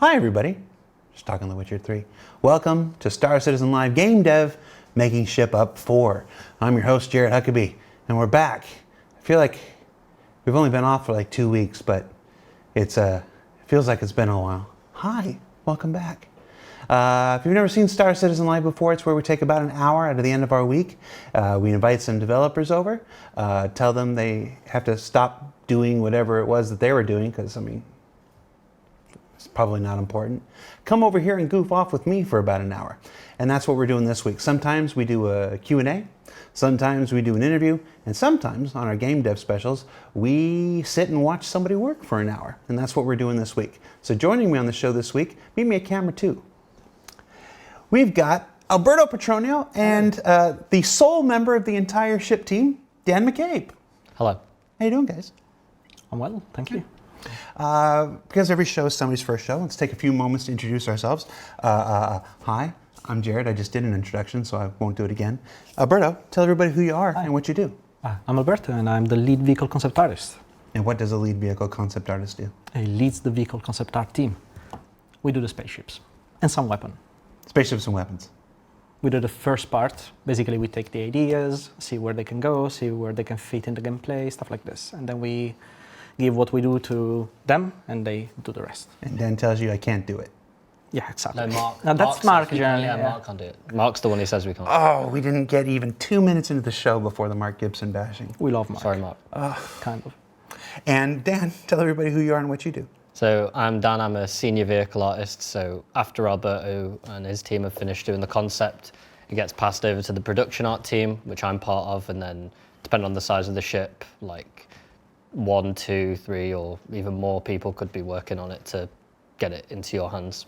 Hi everybody, just talking The Witcher 3. Welcome to Star Citizen Live Gamedev, making ship up 4. I'm your host, Jared Huckabee, and we're back. I feel like we've only been off for like 2 weeks, but it feels like it's been a while. Hi, welcome back. If you've never seen Star Citizen Live before, it's where we take about an hour out of the end of our week. We invite some developers over, tell them they have to stop doing whatever it was that they were doing, because, I mean, it's probably not important. Come over here and goof off with me for about an hour. And that's what we're doing this week. Sometimes we do a Q&A, sometimes we do an interview, and sometimes on our Game Dev specials, we sit and watch somebody work for an hour. And that's what we're doing this week. So joining me on the show this week, meet me at camera 2. We've got Alberto Petronio and the sole member of the entire ship team, Dan McCabe. Hello. How you doing, guys? I'm well, thank you. Because every show is somebody's first show, let's take a few moments to introduce ourselves. Hi, I'm Jared. I just did an introduction, so I won't do it again. Alberto, tell everybody who you are and what you do. I'm Alberto, and I'm the lead vehicle concept artist. And what does a lead vehicle concept artist do? He leads the vehicle concept art team. We do the spaceships and some weapon. Spaceships and weapons. We do the first part. Basically, we take the ideas, see where they can go, see where they can fit in the gameplay, stuff like this. And then we give what we do to them, and they do the rest. And Dan tells you I can't do it. Yeah, exactly. No, Mark. Now, that's Mark, generally. Yeah, Mark can't do it. Mark's the one who says we can't. Oh, we didn't get even 2 minutes into the show before the Mark Gibson bashing. We love Mark. Sorry, Mark. Kind of. And Dan, tell everybody who you are and what you do. So I'm Dan, I'm a senior vehicle artist. So after Alberto and his team have finished doing the concept, it gets passed over to the production art team, which I'm part of. And then depending on the size of the ship, like 1, 2, 3, or even more people could be working on it to get it into your hands.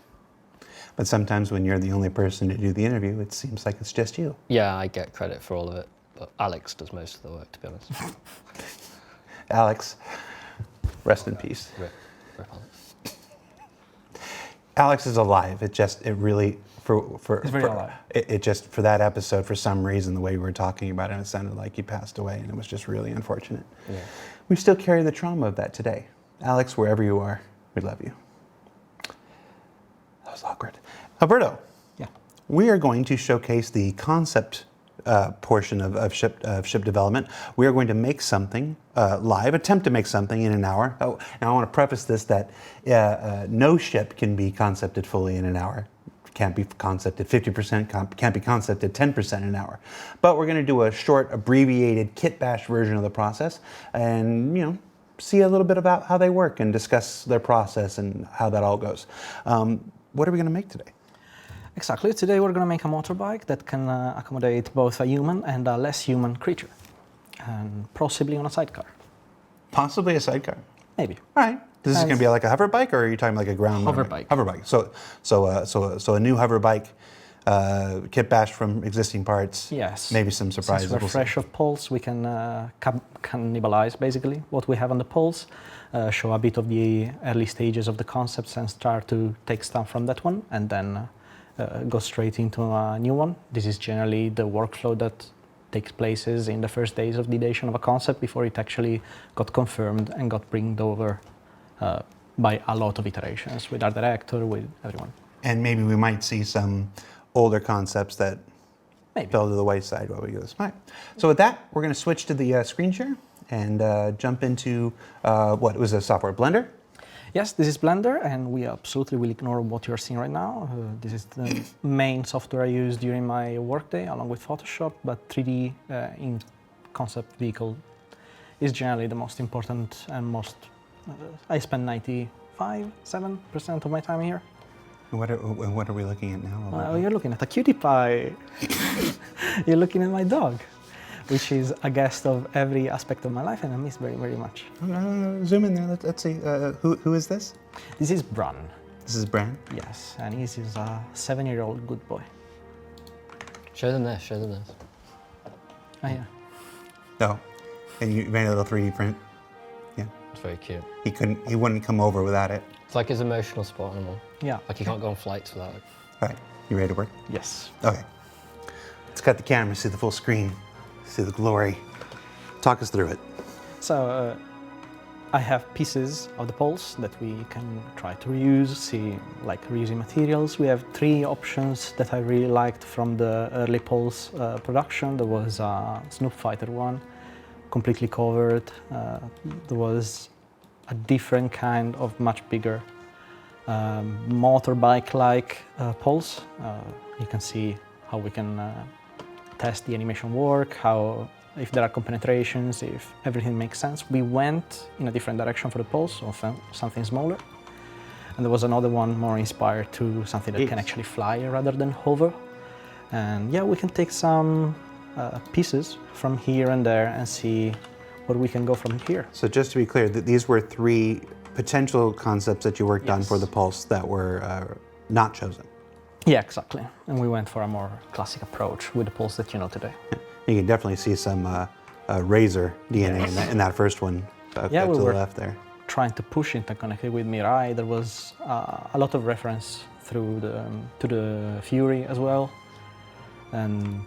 But sometimes when you're the only person to do the interview, it seems like it's just you. Yeah, I get credit for all of it, but Alex does most of the work, to be honest. Alex, rest in peace. Rip Alex. Alex is alive. It really He's very alive. It just for that episode, for some reason, the way we were talking about it, it sounded like he passed away, and it was just really unfortunate. Yeah. We still carry the trauma of that today. Alex, wherever you are, we love you. That was awkward. Alberto. Yeah. We are going to showcase the concept portion of ship development. We are going to make something live, attempt to make something in an hour. Oh, now I want to preface this that no ship can be concepted fully in an hour. Can't be concepted 50%, can't be concepted 10% an hour. But we're going to do a short, abbreviated kit bash version of the process, and see a little bit about how they work and discuss their process and how that all goes. What are we going to make today? Exactly. Today we're going to make a motorbike that can accommodate both a human and a less human creature, and possibly on a sidecar. Possibly a sidecar. Maybe. All right. This is going to be like a hover bike, or are you talking like a ground hover motorbike? bike? Hover bike. So a new hover bike, kit bash from existing parts. Yes. Maybe some surprises. Since we're fresh of poles, we can cannibalize basically what we have on the poles, show a bit of the early stages of the concepts and start to take stuff from that one, and then go straight into a new one. This is generally the workflow that takes places in the first days of the ideation of a concept before it actually got confirmed and got bringed over by a lot of iterations with our director, with everyone. And maybe we might see some older concepts that fell to the wayside while we do this. All right. So with that, we're going to switch to the screen share and jump into what was a software, Blender? Yes, this is Blender, and we absolutely will ignore what you're seeing right now. This is the main software I use during my workday, along with Photoshop, but 3D in concept vehicle is generally the most important and most... I spend 95–7% of my time here. What are we looking at now? You're looking at a cutie pie. You're looking at my dog, which is a guest of every aspect of my life, and I miss very, very much. Zoom in there. Let's see. Who is this? This is Bran. This is Bran? Yes, and he's a 7-year-old good boy. Show them this. Show them this. Oh yeah. Oh, and you made a little 3D print. Yeah. It's very cute. He wouldn't come over without it. It's like his emotional support animal. Yeah. Like he can't go on flights without it. All right. You ready to work? Yes. Okay. Let's cut the camera, see the full screen, see the glory. Talk us through it. So I have pieces of the pulse that we can try to reuse, see like reusing materials. We have 3 options that I really liked from the early pulse production. There was a Snoop Fighter one, completely covered. There was a different kind of much bigger motorbike-like pulse. You can see how we can test the animation work, how if there are compenetrations, if everything makes sense. We went in a different direction for the pulse, so something smaller. And there was another one more inspired to something that can actually fly rather than hover. And yeah, we can take some pieces from here and there and see where we can go from here. So just to be clear, these were 3 potential concepts that you worked on for the Pulse that were not chosen. Yeah, exactly. And we went for a more classic approach with the pulse that you know today. You can definitely see some Razor DNA in that first one up to the left there. Trying to push interconnected with Mirai. There was a lot of reference through to the Fury as well. And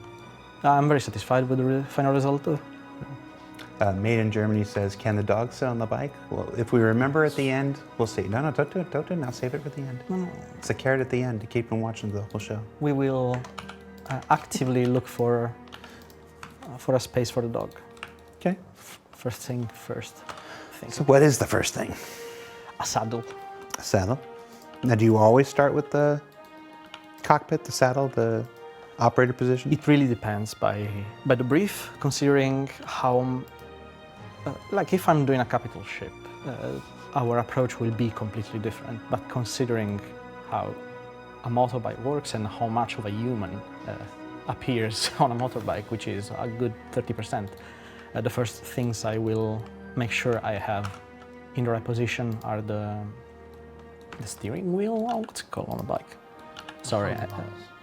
I'm very satisfied with the final result. Made in Germany says, can the dog sit on the bike? Well, if we remember at the end, we'll see. No, don't do it. Don't do it now. Save it for the end. No. It's a carrot at the end to keep them watching the whole show. We will actively look for a space for the dog. Okay. First thing first. So what is the first thing? A saddle. A saddle. Now, do you always start with the cockpit, the saddle, the operator position? It really depends by the brief, considering how, like if I'm doing a capital ship, our approach will be completely different. But considering how a motorbike works and how much of a human appears on a motorbike, which is a good 30%, the first things I will make sure I have in the right position are the steering wheel. What's it called on a bike? Sorry,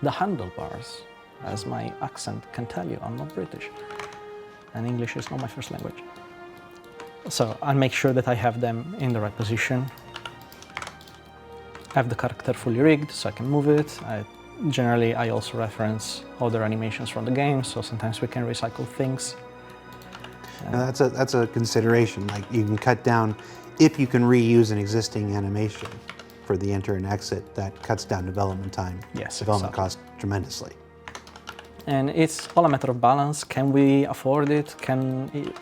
the handlebars. As my accent can tell you, I'm not British, and English is not my first language. So I'll make sure that I have them in the right position. Have the character fully rigged so I can move it. Generally, I also reference other animations from the game, so sometimes we can recycle things. Now that's a consideration. Like you can cut down, if you can reuse an existing animation for the enter and exit, that cuts down development time. Yes, development exactly. cost tremendously. And it's all a matter of balance. Can we afford it?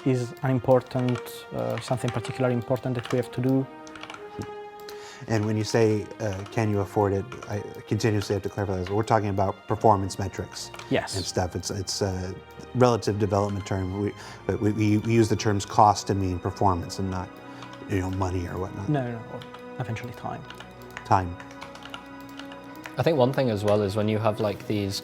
Is an important something particularly important that we have to do? And when you say, can you afford it, I continuously have to clarify this. We're talking about performance metrics and stuff. It's a relative development term. We use the terms cost to mean performance and not, money or whatnot. No, eventually time. Time. I think one thing as well is when you have like these,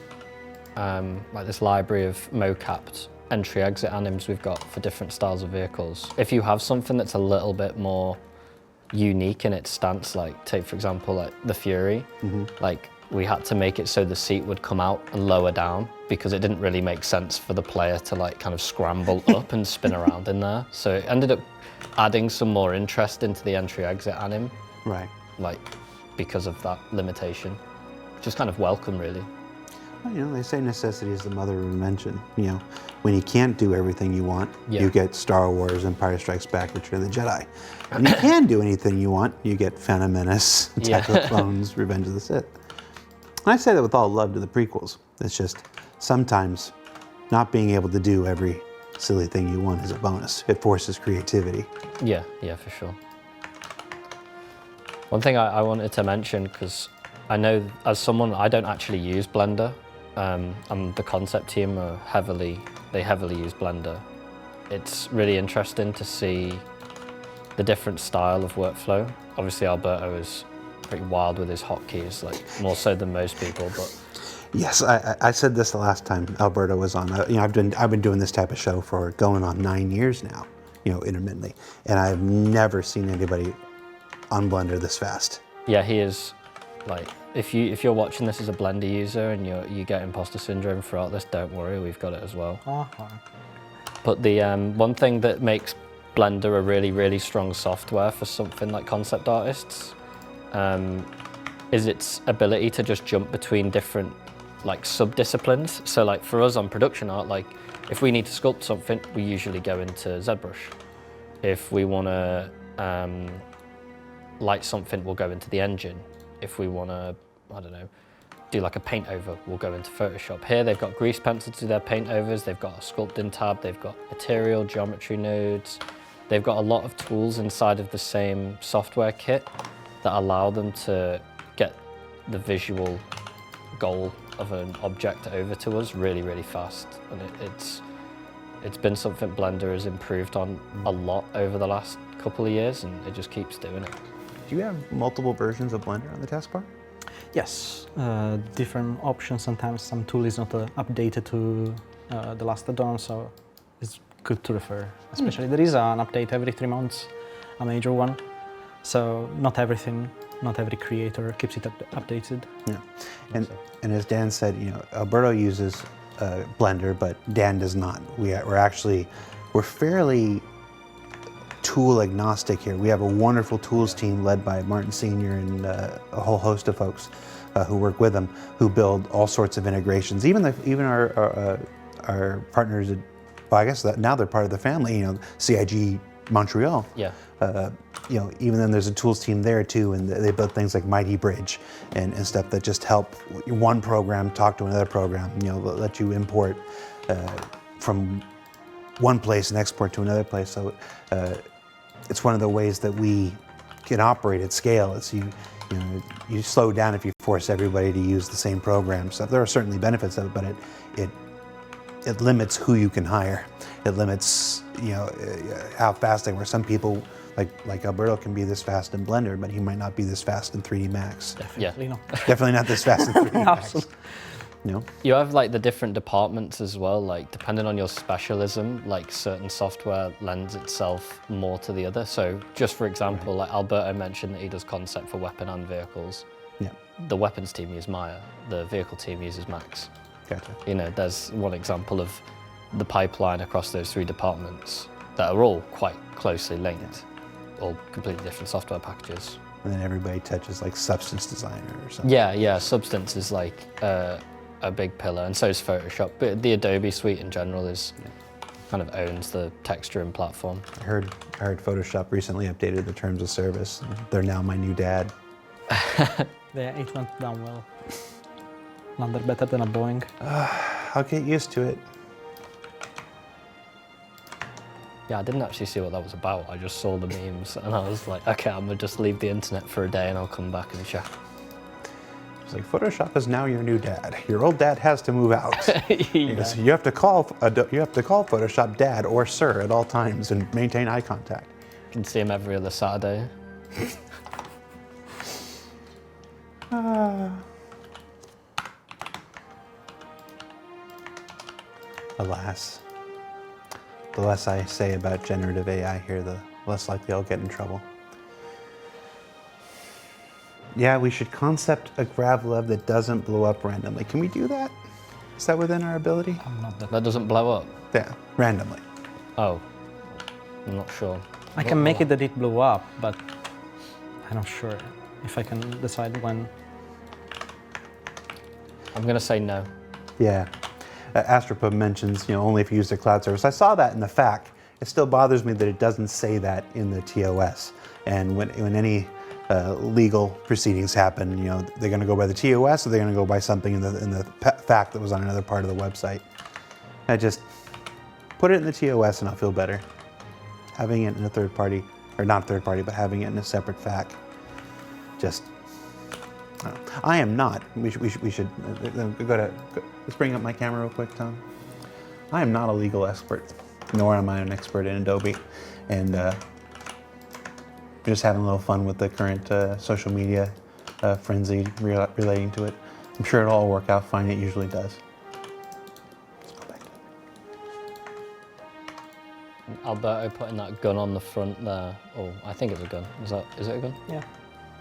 like this library of mocapped entry-exit anims we've got for different styles of vehicles. If you have something that's a little bit more unique in its stance, like take for example like the Fury, like we had to make it so the seat would come out and lower down because it didn't really make sense for the player to like kind of scramble up and spin around in there. So it ended up adding some more interest into the entry-exit anim, Right. like because of that limitation, which is kind of welcome really. Well, they say necessity is the mother of invention. When you can't do everything you want, Yeah. you get Star Wars, Empire Strikes Back, Return of the Jedi. When you can do anything you want, you get Phantom Menace, Attack of the Clones, Revenge of the Sith. And I say that with all love to the prequels. It's just sometimes not being able to do every silly thing you want is a bonus. It forces creativity. Yeah, for sure. One thing I wanted to mention, because I know as someone, I don't actually use Blender, and the concept team heavily use Blender. It's really interesting to see the different style of workflow. Obviously Alberto is pretty wild with his hotkeys, like more so than most people, but Yes, I said this the last time Alberto was on. I've been doing this type of show for going on 9 years now, intermittently, and I've never seen anybody on Blender this fast. yeah, he is like, if you're watching this as a Blender user and you get imposter syndrome throughout this, don't worry, we've got it as well. But the one thing that makes Blender a really, really strong software for something like concept artists is its ability to just jump between different like sub-disciplines. So like for us on production art, like if we need to sculpt something, we usually go into ZBrush. If we want to light something will go into the engine. If we want to, I don't know, do like a paint over, we'll go into Photoshop. Here they've got grease pencil to do their paint overs, they've got a sculpting tab, they've got material, geometry nodes. They've got a lot of tools inside of the same software kit that allow them to get the visual goal of an object over to us really, really fast. And it's been something Blender has improved on a lot over the last couple of years, and it just keeps doing it. Do you have multiple versions of Blender on the taskbar? Yes, different options. Sometimes some tool is not updated to the last add-on, so it's good to refer. Especially there is an update every 3 months, a major one. So not everything, not every creator keeps it updated. Yeah, and as Dan said, Alberto uses Blender, but Dan does not. We're fairly tool agnostic here. We have a wonderful tools team led by Martin Sr. and a whole host of folks who work with him, who build all sorts of integrations. Even our partners, well, I guess now they're part of the family. CIG Montreal. Yeah. Even then there's a tools team there too, and they build things like Mighty Bridge and stuff that just help one program talk to another program. Let you import from one place and export to another place. So it's one of the ways that we can operate at scale. It's you slow down if you force everybody to use the same program. So there are certainly benefits of it, but it limits who you can hire. It limits how fast they were. Some people like Alberto can be this fast in Blender, but he might not be this fast in 3D Max. Definitely not. Definitely not this fast in 3D Max. You have the different departments as well, depending on your specialism, certain software lends itself more to the other. So just for example, Alberto mentioned that he does concept for weapon and vehicles. Yeah. The weapons team uses Maya, the vehicle team uses Max. Gotcha. There's one example of the pipeline across those 3 departments that are all quite closely linked, all completely different software packages. And then everybody touches Substance Designer or something. Yeah, Substance is a big pillar, and so is Photoshop. But the Adobe suite in general kind of owns the texturing platform. I heard Photoshop recently updated the terms of service. They're now my new dad. Yeah, it went down well. Lander better than a Boeing. I'll get used to it. Yeah, I didn't actually see what that was about. I just saw the memes, and I was like, okay, I'm gonna just leave the internet for a day, and I'll come back and check. It's Photoshop is now your new dad. Your old dad has to move out. Yeah. So you have to call Photoshop Dad or Sir at all times and maintain eye contact. You can see him every other Saturday. Alas, the less I say about generative AI here, the less likely I'll get in trouble. Yeah, we should concept a Gravlev that doesn't blow up randomly. Can we do that? Is that within our ability? I'm not that. That doesn't blow up? Yeah, randomly. Oh, I'm not sure. I can make it that it blew up, but I'm not sure if I can decide when. I'm gonna say no. Yeah. Astropub mentions, only if you use the cloud service. I saw that in the FAQ. It still bothers me that it doesn't say that in the TOS. And when any legal proceedings happen, they're going to go by the TOS or they're going to go by something in the FAQ that was on another part of the website. I just put it in the TOS and I'll feel better. Having it in a third party, or not third party, but having it in a separate FAQ, just. I am not. We should let's bring up my camera real quick, Tom. I am not a legal expert, nor am I an expert in Adobe, and just having a little fun with the current social media frenzy relating to it. I'm sure it'll all work out fine. It usually does. Let's go back. Alberto putting that gun on the front there. Oh, I think it's a gun. Is it a gun? Yeah.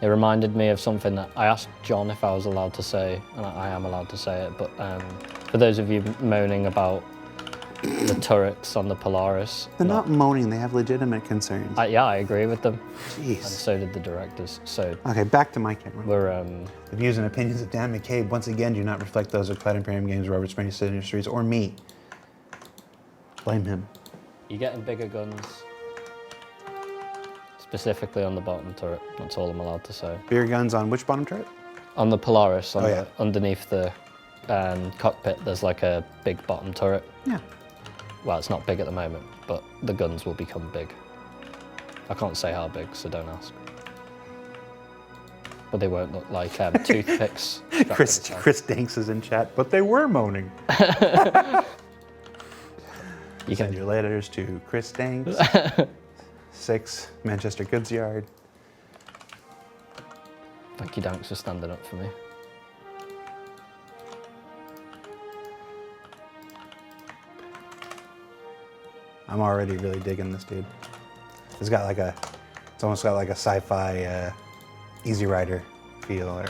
It reminded me of something that I asked John if I was allowed to say, and I am allowed to say it, but for those of you moaning about the turrets on the Polaris. They're not moaning, they have legitimate concerns. Yeah, I agree with them. Jeez. And so did the directors. So okay, back to my camera. we're The views and opinions of Dan McCabe once again do not reflect those of Cloud Imperium Games, Robert Springs Industries, or me. Blame him. you're getting bigger guns. It's specifically on the bottom turret. That's all I'm allowed to say. Beer guns on which bottom turret? On the Polaris, Oh, yeah. underneath the cockpit, there's like a big bottom turret. Yeah. Well, it's not big at the moment, but the guns will become big. I can't say how big, so don't ask. But they won't look like toothpicks. strapped to the side. Chris Danks is in chat, but they were moaning. You Send can your letters to Chris Danks, 6 Manchester Goods Yard. Thank you, Danks, for standing up for me. I'm already really digging this dude. It's almost got like a sci-fi Easy Rider feel, or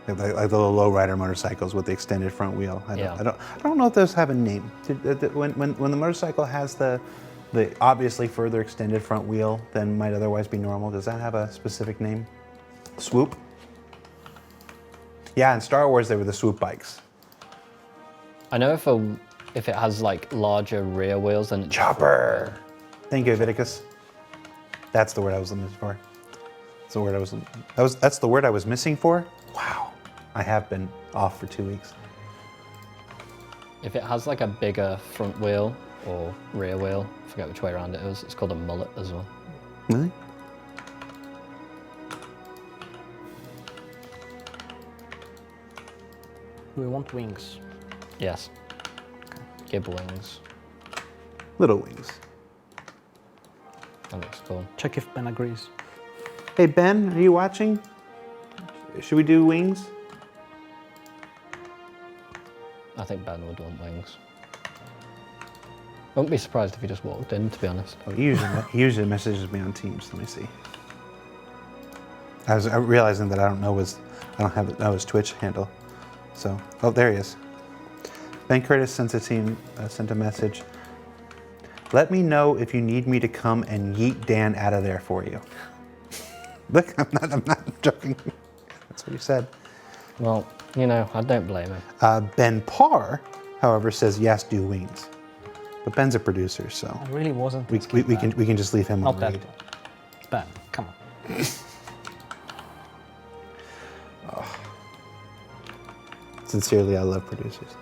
like the little lowrider motorcycles with the extended front wheel. I don't know if those have a name. When the motorcycle has the obviously further extended front wheel than might otherwise be normal, does that have a specific name? Swoop? Yeah, in Star Wars they were the swoop bikes. I know if it has like larger rear wheels than Chopper. Thank you, Viticus. That's the word I was looking for. That's the word I was missing for. Wow, I have been off for 2 weeks. If it has like a bigger front wheel or rear wheel, I forget which way around it is, it's called a mullet as well. Really? We want wings. Yes. Gib wings. Little wings. That looks cool. Check if Ben agrees. Hey Ben, are you watching? Should we do wings? I think Ben would want wings. Wouldn't be surprised if he just walked in, to be honest. Oh, he usually messages me on Teams. Let me see. I was realizing that I don't know his Twitch handle. So, oh, there he is. Ben Curtis sent a message. Let me know if you need me to come and yeet Dan out of there for you. Look, I'm not joking. That's what he said. Well, you know, I don't blame him. Ben Parr, however, says yes, do wings. But Ben's a producer, so I really wasn't. we can just leave him Not on that. read. Ben, come on. Sincerely, I love producers.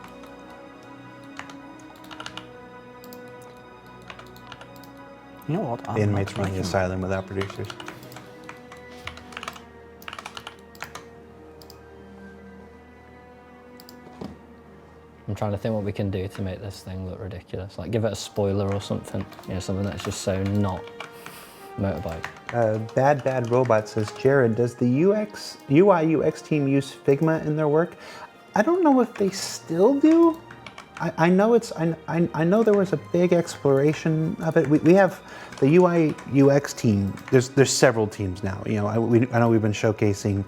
You know what? The inmates run the asylum without producers. I'm trying to think what we can do to make this thing look ridiculous. Like give it a spoiler or something. You know, something that's just so not motorbike. Bad Robot says, Jared, does the UI UX team use Figma in their work? I don't know if they still do. I know I know there was a big exploration of it. We have the UI UX team. There's several teams now. You know, I know we've been showcasing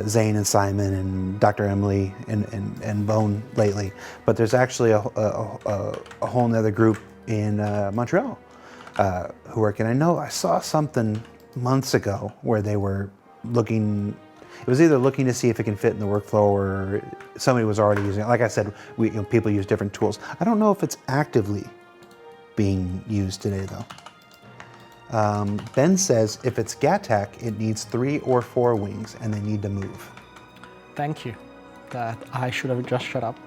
Zane and Simon and Dr. Emily and Bone lately, but there's actually a whole nother group in Montreal who work. And I know I saw something months ago where they were looking. It was either looking to see if it can fit in the workflow or somebody was already using it. Like I said, people use different tools. I don't know if it's actively being used today though. Ben says if it's GATAC, it needs 3 or 4 wings and they need to move. Thank you. That I should have just shut up.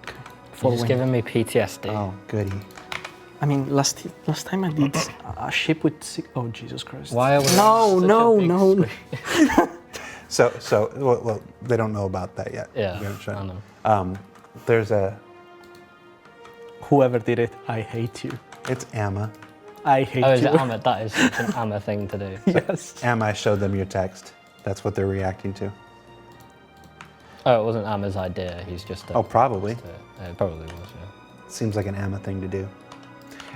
Okay. You're just giving me PTSD. Oh, goody. I mean, last time I did a ship with 6. Oh, Jesus Christ. Why are we No. So well, they don't know about that yet. Yeah, I know. There's a. Whoever did it, I hate you. It's Amma. I hate Oh, is you. it Amma? That is such an Amma thing to do. Yes. Amma, I showed them your text. That's what they're reacting to. Oh, it wasn't Amma's idea. He's just. Oh, probably. It probably was, yeah. Seems like an Amma thing to do.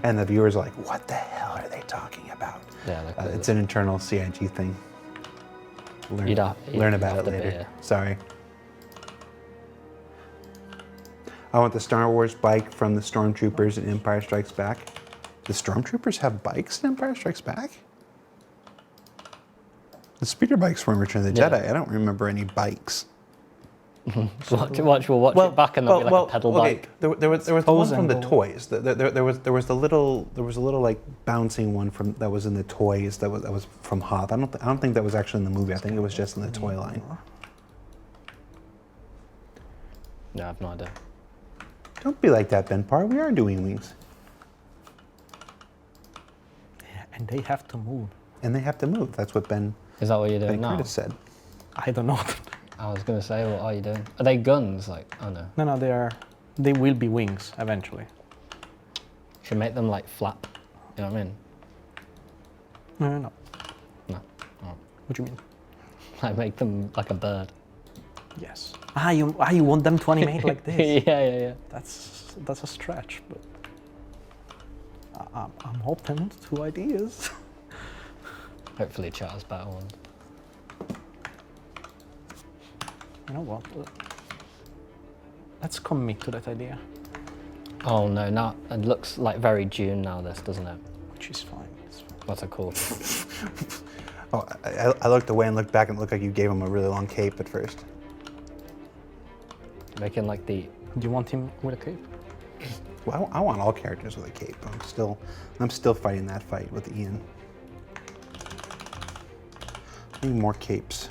And the viewers are like, what the hell are they talking about? Yeah, it's an internal CIG thing. Learn about it later. Yeah. Sorry. I want the Star Wars bike from the Stormtroopers in Empire Strikes Back. The Stormtroopers have bikes in Empire Strikes Back? The speeder bikes from Return of the Jedi. I don't remember any bikes. We'll watch it back and there'll be like a pedal bike. There was the one from the toys. There was a little like bouncing one that was in the toys that was from Hoth. I don't think that was actually in the movie. I think it was just in the toy line. No, I have no idea. Don't be like that, Ben Parr. We are doing wings. Yeah, and they have to move. And they have to move. That's what Ben Is that what you're doing now? Curtis said. I don't know. I was going to say, what are you doing? Are they guns? Like, oh no. No, they will be wings eventually. Should make them like flap. You know what I mean? No. No. Oh. What do you mean? Like make them like a bird. Yes. You want them to animate like this? Yeah. That's a stretch, but I'm open to ideas. Hopefully chat has better ones. You know what? Let's commit to that idea, Oh no, now it looks like very Dune now, this, doesn't it? which is fine. It's fine. What's it called? Oh, I looked away and looked back and it looked like you gave him a really long cape at first. Making like the... Do you want him with a cape? Well, I want all characters with a cape. I'm still fighting that fight with Ian. Need more capes.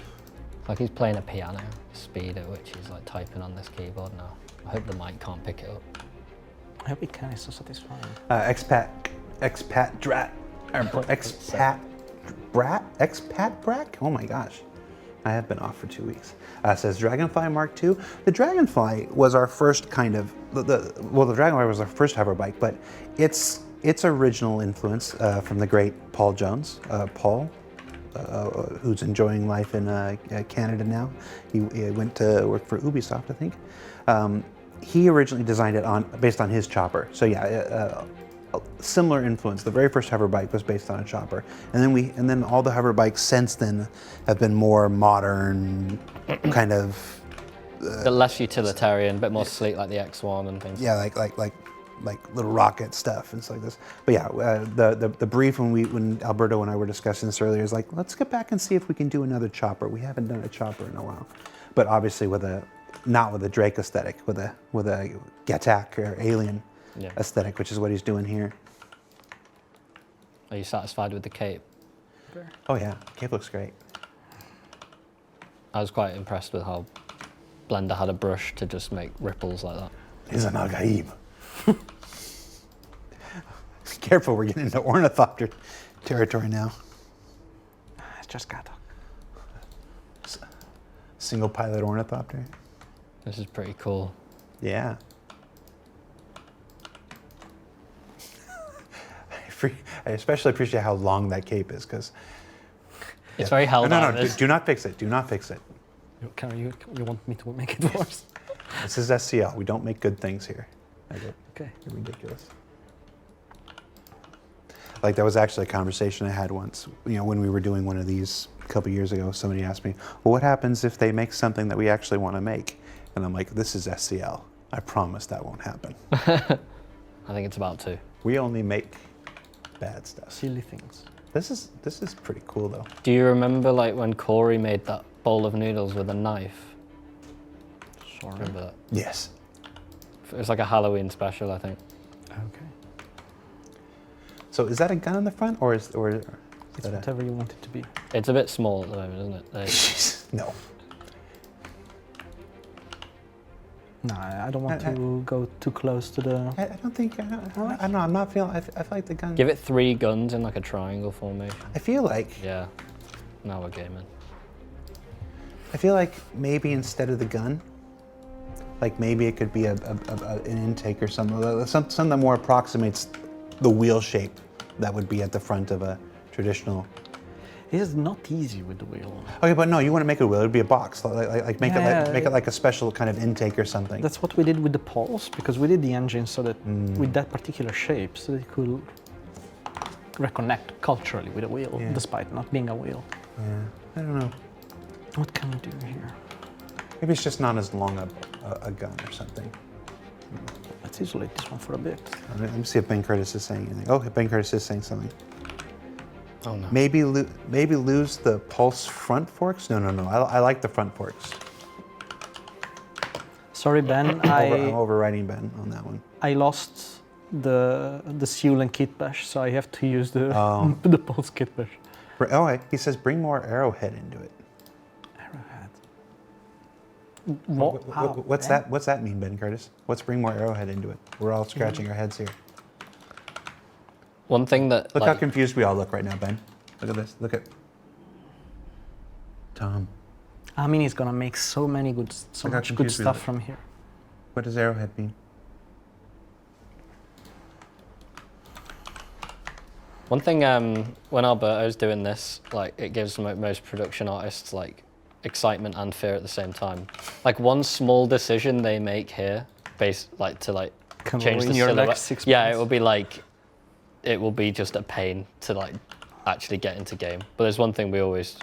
Like he's playing a piano speed at which he's like typing on this keyboard now. I hope the mic can't pick it up. I hope it can. It's so satisfying. Expat Brack? Oh my gosh. I have been off for 2 weeks. Says Dragonfly Mark II. The Dragonfly was our first kind of, the Dragonfly was our first hover bike, but its original influence from the great Paul Jones. Paul, who's enjoying life in Canada now. He went to work for Ubisoft, I think. He originally designed it based on his chopper. So yeah, similar influence. The very first hover bike was based on a chopper, and then all the hover bikes since then have been more modern, kind of But less utilitarian, a bit more sleek, like the X1 and things. yeah, like little rocket stuff and stuff like this. But yeah, the brief when Alberto and I were discussing this earlier is like, let's get back and see if we can do another chopper. We haven't done a chopper in a while, but obviously not with a Drake aesthetic, with a Gattack or Alien aesthetic, which is what he's doing here. Are you satisfied with the cape? Oh yeah, cape looks great. I was quite impressed with how Blender had a brush to just make ripples like that. He's an Agaib. Careful, we're getting into ornithopter territory now. It's just Gattack. Single pilot ornithopter. This is pretty cool. Yeah. I especially appreciate how long that cape is, because It's very held out. No, do not fix it. Do not fix it. You want me to make it worse? This is SCL. We don't make good things here. Okay. You're ridiculous. Like, that was actually a conversation I had once, when we were doing one of these a couple years ago. Somebody asked me, well, what happens if they make something that we actually want to make? And I'm like, this is SCL. I promise that won't happen. I think it's about to. We only make bad stuff. Silly things. This is pretty cool, though. Do you remember like when Corey made that bowl of noodles with a knife? Sorry. Remember that? Yes. It was like a Halloween special, I think. Okay. So is that a gun on the front, or is It's that whatever you want it to be. It's a bit small at the moment, isn't it? There you go. No. No, I don't want to go too close to the... I don't think. I don't know. I'm not feeling. I feel like the gun. Give it 3 guns in like a triangle formation. I feel like. Yeah. Now we're gaming. I feel like maybe instead of the gun, like maybe it could be an intake or something that more approximates the wheel shape that would be at the front of a traditional. It is not easy with the wheel. Okay, but no, you want to make it a wheel. It'd be a box. Make it like a special kind of intake or something. That's what we did with the poles, because we did the engine so that with that particular shape, so that it could reconnect culturally with a wheel, despite not being a wheel. Yeah, I don't know. What can we do here? Maybe it's just not as long a gun or something. Let's isolate this one for a bit. Let me see if Ben Curtis is saying anything. Oh, Ben Curtis is saying something. Oh no. Maybe lose the pulse front forks? No. I like the front forks. Sorry, Ben. I'm overriding Ben on that one. I lost the seal and kit bash, so I have to use the the pulse kit bash. Oh, he says bring more arrowhead into it. Arrowhead. What's that mean, Ben Curtis? What's bring more arrowhead into it? We're all scratching our heads here. One thing that Look how confused we all look right now, Ben. Look at this. Look at Tom. I mean, he's gonna make so much good stuff from here. What does arrowhead mean? One thing, when Alberto's doing this, like, it gives most production artists like excitement and fear at the same time. Like, one small decision they make here, change the silhouette. Yeah, it will be just a pain to like actually get into game. But there's one thing we always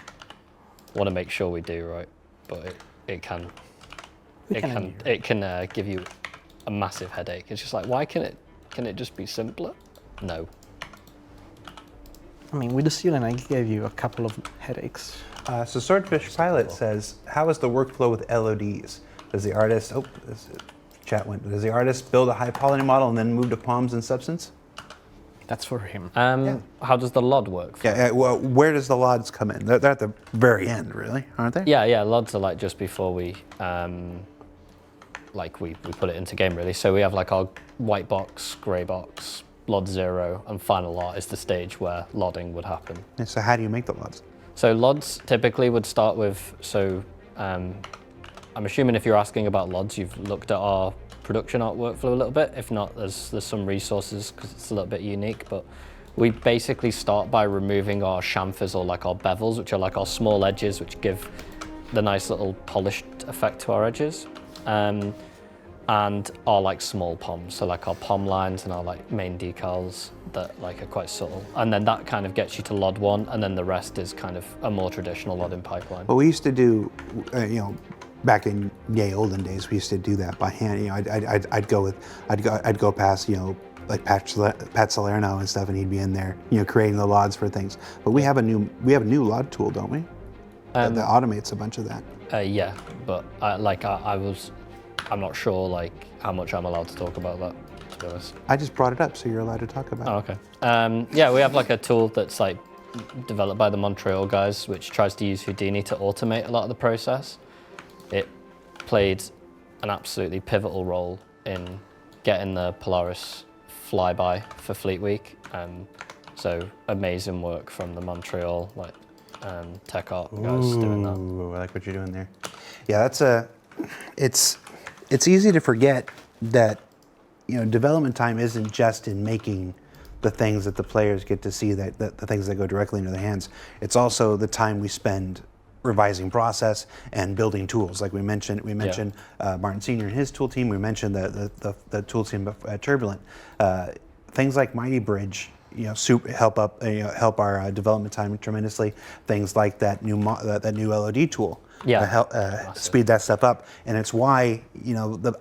want to make sure we do right, but it can give you a massive headache. It's just like, why can it just be simpler? No. I mean, with the ceiling, I gave you a couple of headaches. So Swordfish Pilot says, how is the workflow with LODs? Does the artist, does the artist build a high poly model and then move to palms and substance? That's for him. How does the LOD work? Well, where does the LODs come in? They're at the very end, really, aren't they? Yeah, LODs are like just before we put it into game, really. So we have like our white box, grey box, LOD 0, and final art is the stage where LODing would happen. And so how do you make the LODs? So LODs typically would start with, I'm assuming if you're asking about LODs, you've looked at our production art workflow a little bit. If not, there's some resources because it's a little bit unique, but we basically start by removing our chamfers, or like our bevels, which are like our small edges, which give the nice little polished effect to our edges. And our like small poms, so like our pom lines and our like main decals that like are quite subtle. And then that kind of gets you to LOD 1, and then the rest is kind of a more traditional LODing pipeline. Well, we used to do, back in olden days, we used to do that by hand. I'd go past, like Pat Salerno and stuff, and he'd be in there, creating the LODs for things. But we have a new LOD tool, don't we? That automates a bunch of that. Yeah, but I'm not sure like how much I'm allowed to talk about that, to be honest. I just brought it up, so you're allowed to talk about it. Oh, okay. Yeah, we have like a tool that's like developed by the Montreal guys, which tries to use Houdini to automate a lot of the process. It played an absolutely pivotal role in getting the Polaris flyby for Fleet Week. So amazing work from the Montreal tech art guys doing that. I like what you're doing there. Yeah, it's easy to forget that development time isn't just in making the things that the players get to see, that the things that go directly into their hands. It's also the time we spend revising process and building tools. Like we mentioned Martin Sr. and his tool team. We mentioned the tool team at Turbulent. Things like Mighty Bridge, help our development time tremendously. Things like that new LOD tool. Speed that stuff up. And it's why,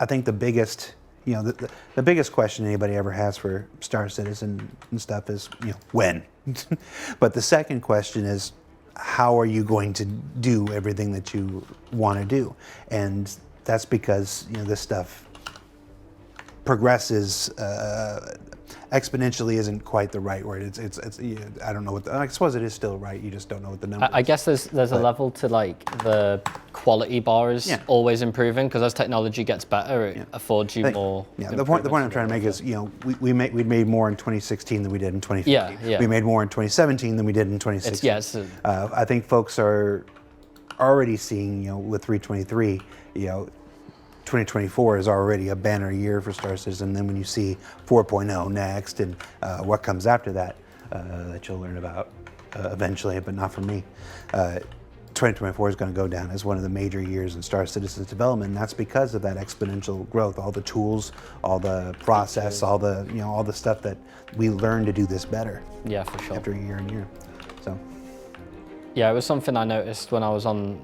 I think the biggest, the biggest question anybody ever has for Star Citizen and stuff is, when? But the second question is, how are you going to do everything that you want to do? And that's because, this stuff progresses exponentially isn't quite the right word. It's I don't know what I suppose it is still right. You just don't know what the number. I guess there's a level to like the quality bar is always improving, because as technology gets better, it affords you more. Yeah. The point I'm trying to make is we made more in 2016 than we did in 2015. Yeah. We made more in 2017 than we did in 2016. I think folks are already seeing with 323 2024 is already a banner year for Star Citizen. And then when you see 4.0 next and what comes after that, that you'll learn about eventually, but not from me. 2024 is going to go down as one of the major years in Star Citizen's development. And that's because of that exponential growth, all the tools, all the process, all the all the stuff that we learn to do this better. Yeah, for sure. After year and year, so. Yeah, it was something I noticed when I was on.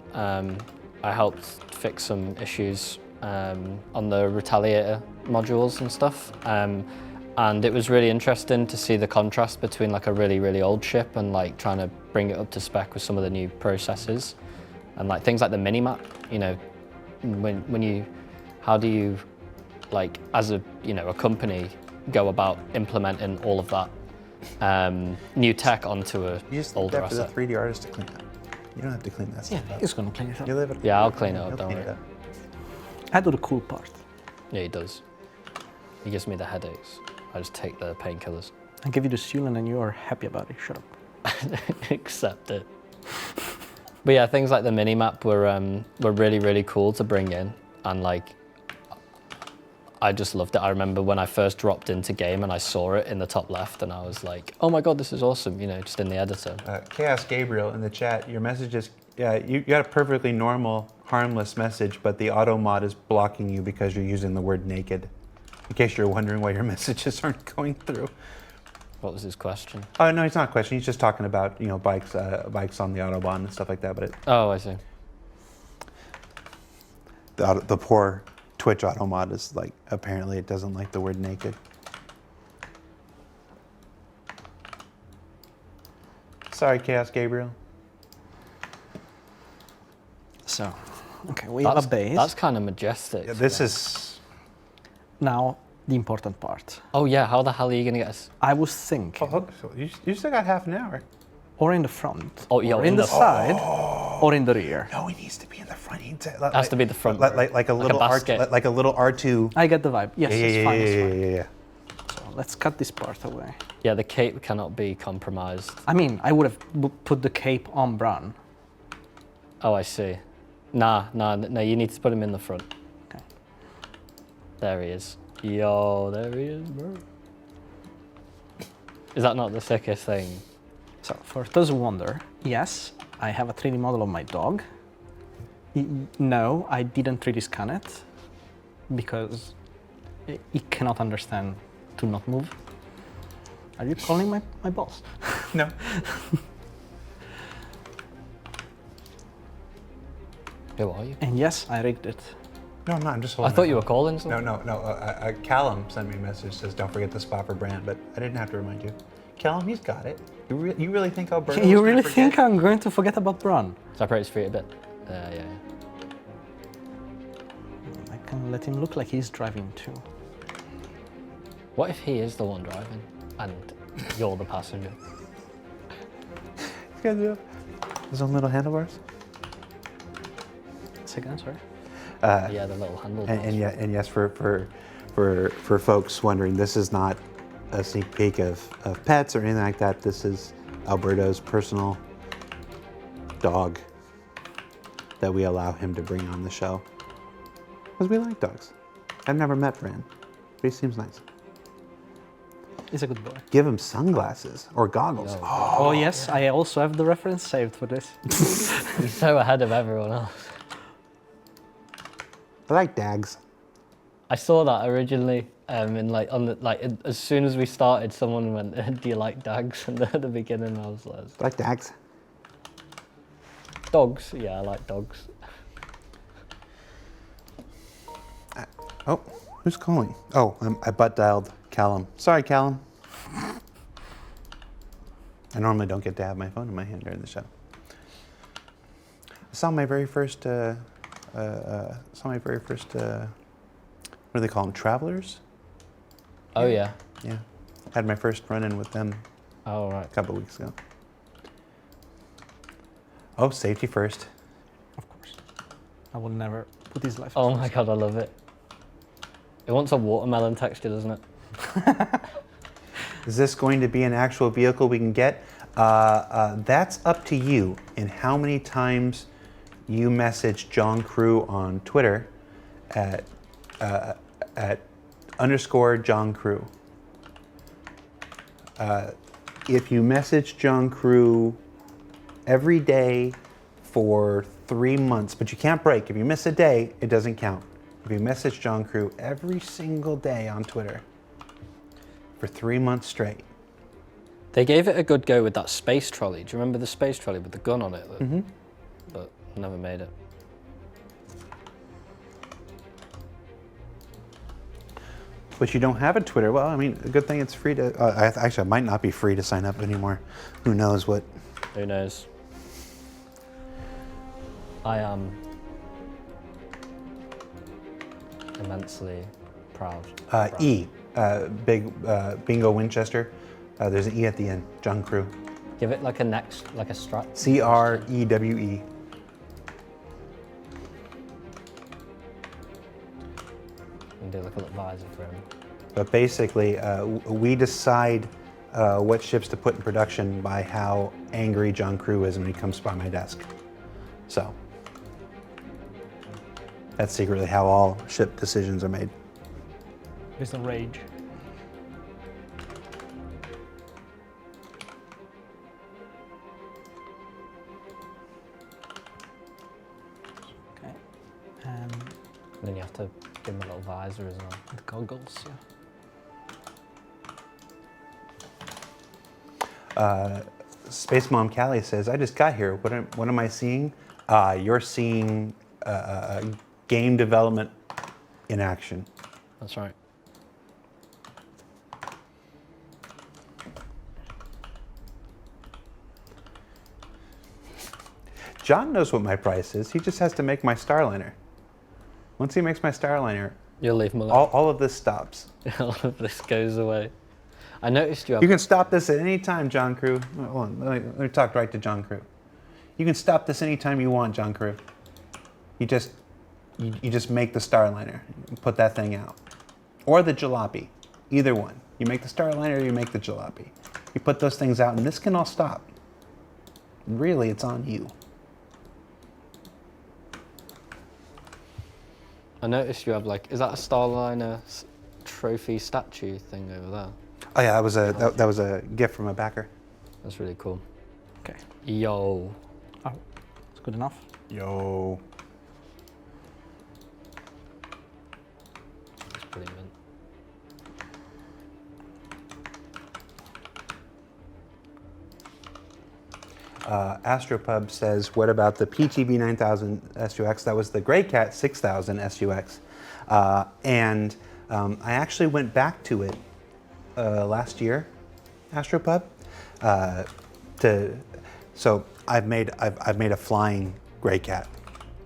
I helped fix some issues on the Retaliator modules and stuff, and it was really interesting to see the contrast between like a really old ship and like trying to bring it up to spec with some of the new processes, and like things like the minimap. When you how do you, like, as a a company, go about implementing all of that new tech onto a You just older leave that asset? for the 3D artist to clean up. You don't have to clean that Yeah, stuff up. he's gonna clean it up. You leave it. Yeah, I'll clean it up, He'll don't clean it worry. up. I do the cool part. Yeah, he does. He gives me the headaches. I just take the painkillers. I give you the seal and then you are happy about it. Shut up. Accept it. But yeah, things like the mini map were really, really cool to bring in, and like I just loved it. I remember when I first dropped into game and I saw it in the top left, and I was like, "Oh my god, this is awesome!" Just in the editor. Chaos Gabriel in the chat, your message is, you got a perfectly normal, harmless message, but the auto mod is blocking you because you're using the word naked. In case you're wondering why your messages aren't going through. What was his question? Oh no, he's not questioning. He's just talking about bikes on the autobahn and stuff like that. But Oh, I see. the poor Twitch auto mod is like, apparently it doesn't like the word naked. Sorry, Chaos Gabriel. So, okay, we have a base. That's kind of majestic. Yeah, this is. Now, the important part. Oh yeah, how the hell are you gonna get us? I was thinking, Oh, so you still got half an hour. or in the front, Oh, yeah, or in the side, or in the rear. No, he needs to be in the front. It Has to be the front. like a little basket. like a little R2. I get the vibe. Yes, it's fine. It's fine. Yeah. So let's cut this part away. Yeah, the cape cannot be compromised. I mean, I would have put the cape on Bran. Oh, I see. No, you need to put him in the front. Okay. There he is. Yo, there he is, bro. Is that not the sickest thing? So for those who wonder, yes, I have a 3D model of my dog. No, I didn't 3D scan it because it cannot understand to not move. Are you calling my boss? No. Who are you? And yes, I rigged it. No, I'm not. I'm just I holding. thought my you were phone. calling someone. No. Callum sent me a message, says don't forget the spot for Brand, but I didn't have to remind you. Callum, he's got it. You really think Alberto? You really think I'm going to forget about Bran? Separate his feet a bit. Yeah. I can let him look like he's driving too. What if he is the one driving and you're the passenger? He's got his own little handlebars. Second, sorry. Yeah, the little handle. And yes, for folks wondering, this is not a sneak peek of pets or anything like that. This is Alberto's personal dog that we allow him to bring on the show. Because we like dogs. I've never met Fran, but he seems nice. He's a good boy. Give him sunglasses or goggles. No. Oh yes, I also have the reference saved for this. He's so ahead of everyone else. I like dags. I saw that originally, as soon as we started, someone went, "Do you like dogs?" And at the beginning, I was like, I like dags. "Dogs? Yeah, I like dogs." Oh, who's calling? Oh, I butt dialed Callum. Sorry, Callum. I normally don't get to have my phone in my hand during the show. I saw my very first, what do they call them, travelers? Oh yeah. Yeah, had my first run-in with them Oh right. a couple of weeks ago. Oh, safety first. Of course. I will never put his life. Oh first. my god, I love it. It wants a watermelon texture, doesn't it? Is this going to be an actual vehicle we can get? That's up to you and how many times you message John Crew on Twitter at _ John Crew. If you message John Crew every day for 3 months, but you can't break. If you miss a day, it doesn't count. If you message John Crew every single day on Twitter for 3 months straight. They gave it a good go with that space trolley. Do you remember the space trolley with the gun on it? Mm-hmm. But never made it. But you don't have a Twitter. Well, I mean, a good thing it's free to. Actually, it might not be free to sign up anymore. Who knows what? Who knows? I am. immensely proud. E, big bingo Winchester. There's an E at the end. John Crew. Give it like a next, like a strap. CREWE. And do like a little visor for him. But basically, we decide what ships to put in production by how angry John Crew is when he comes by my desk. So that's secretly how all ship decisions are made. There's the rage. Okay. And then you have to give him a little visor as well. The goggles, yeah. Space Mom Callie says, I just got here. What am I seeing? You're seeing game development in action. That's right. John knows what my price is. He just has to make my Starliner. Once he makes my Starliner, You'll leave him alone. all of this stops. All of this goes away. I noticed you have... You can stop this at any time, John Crew. Hold on, let me talk right to John Crew. You can stop this anytime you want, John Crew. You just make the Starliner, put that thing out, or the Jalopy, either one. You make the Starliner, or you make the Jalopy. You put those things out, and this can all stop. Really, it's on you. I noticed you have like, is that a Starliner trophy statue thing over there? Oh yeah, that was a gift from a backer. That's really cool. Okay. Yo. Oh, it's good enough. Yo. That's pretty mint. Astropub says, what about the PTB 9000 SUX? That was the Grey Cat 6000 SUX. And I actually went back to it last year, Astropub. So I've made a flying Grey Cat.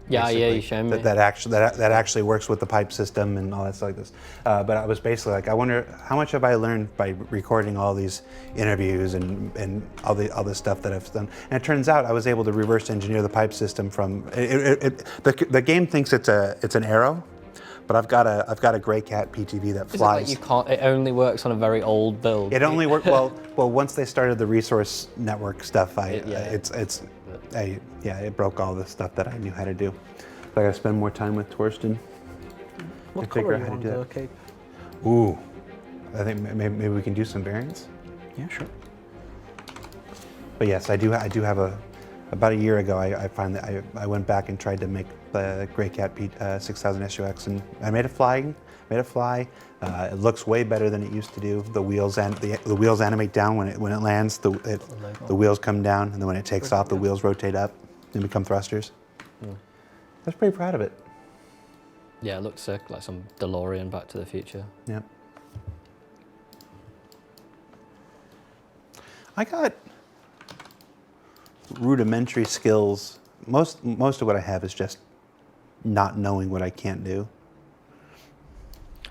Yeah, basically, yeah, you showed me. that actually works with the pipe system and all that stuff like this. But I was basically like, I wonder how much have I learned by recording all these interviews and all this stuff that I've done. And it turns out I was able to reverse engineer the pipe system from the game thinks it's an Arrow, but I've got a Grey Cat PTV that flies. Is it like you can't? It only works on a very old build. It only worked well. Once they started the resource network stuff, it broke all the stuff that I knew how to do. So I got to spend more time with Torsten. What to figure color out you how to want do the that. cape? Ooh, I think maybe we can do some variants. Yeah, sure. But yes, I do have about a year ago, I went back and tried to make the Grey Cat 6000 SUX, and I made it fly. It looks way better than it used to do. The wheels animate down when it lands. The wheels come down, and then when it takes off, the wheels rotate up and become thrusters. I was pretty proud of it. Yeah, it looks sick, like some DeLorean Back to the Future. Yeah. I got rudimentary skills. Most of what I have is just not knowing what I can't do.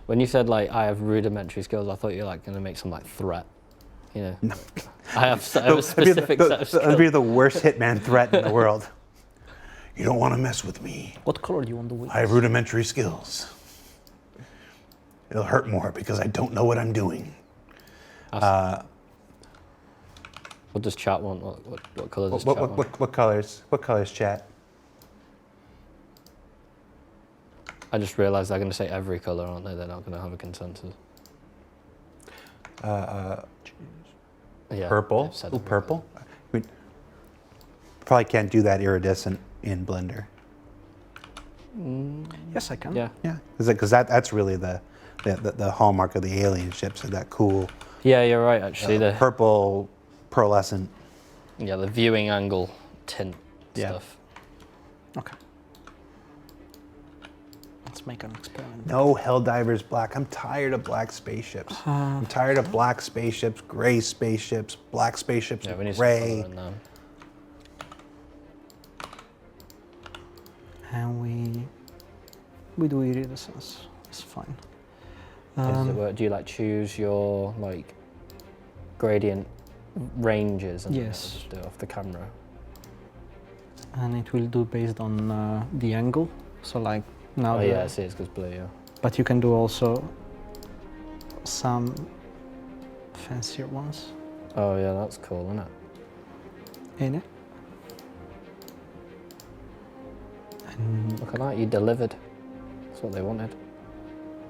When you said like I have rudimentary skills, I thought you were like going to make some like threat. You know, No. I have a specific set of skills. That'd be the worst hitman threat in the world. You don't want to mess with me. What color do you want the wheels? I have rudimentary skills. It'll hurt more because I don't know what I'm doing. What does chat want? What colour does chat want? What colors? What colors, chat? I just realised they're going to say every colour, aren't they? They're not going to have a consensus. Yeah, Purple. they've said Ooh, every purple. I mean, probably can't do that iridescent in Blender. Yes, I can. Yeah. Yeah, because that's really the hallmark of the alien ships, is that cool Yeah, you're right. Actually, the purple pearlescent. the viewing angle tint stuff. Okay. Let's make an experiment. No Helldivers black. I'm tired of black spaceships. I'm tired of black spaceships, gray spaceships, black spaceships, Yeah, we need some gray. colour in there. And we do iridescence. It's fine. How does it work? Do you like choose your like gradient ranges and Yes. just do it off the camera? And it will do based on the angle. So like now. Oh yeah, I see. It's because blue. Yeah. But you can do also some fancier ones Oh yeah, that's cool, isn't it? in it. And Look at that, you delivered. That's what they wanted.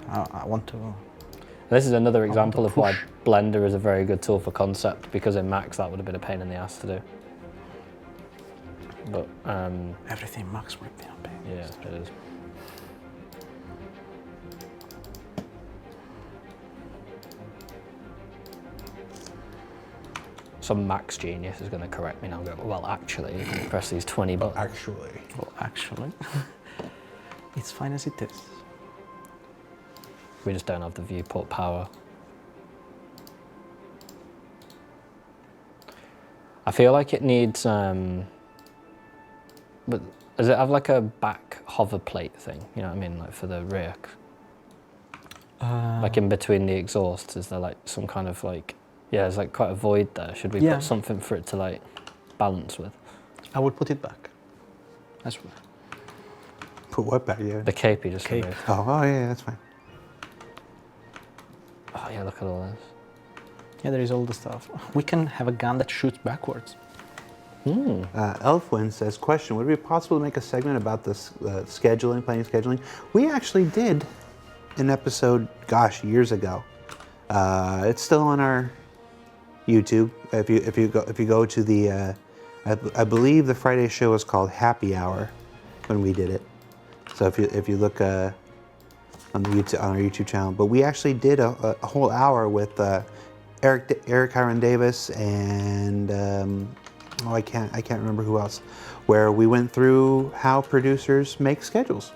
I want to. This is another example of why push. Blender is a very good tool for concept, because in Max that would have been a pain in the ass to do. But Everything Max would be a pain. yeah, it is. Some Max genius is going to correct me now and go, well, actually, you can press these 20 buttons. Actually. Well, actually, it's fine as it is. We just don't have the viewport power. I feel like it needs, but does it have like a back hover plate thing? You know what I mean? Like for the rear? Like in between the exhausts, is there like some kind of like, yeah, there's like quite a void there. Should we Yeah. put something for it to like balance with? I will put it back. That's right. Put what back? Yeah. The cape you just Cape. removed. Oh, yeah, that's fine. Oh yeah, look at all this. Yeah, there is all the stuff. We can have a gun that shoots backwards. Elfwin says, question, would it be possible to make a segment about this scheduling, playing scheduling? We actually did an episode, gosh, years ago. It's still on our YouTube. If you go to the, I believe the Friday show was called Happy Hour when we did it. So if you look on the YouTube, on our YouTube channel, but we actually did a whole hour with Eric Hiron Davis and I can't remember who else, where we went through how producers make schedules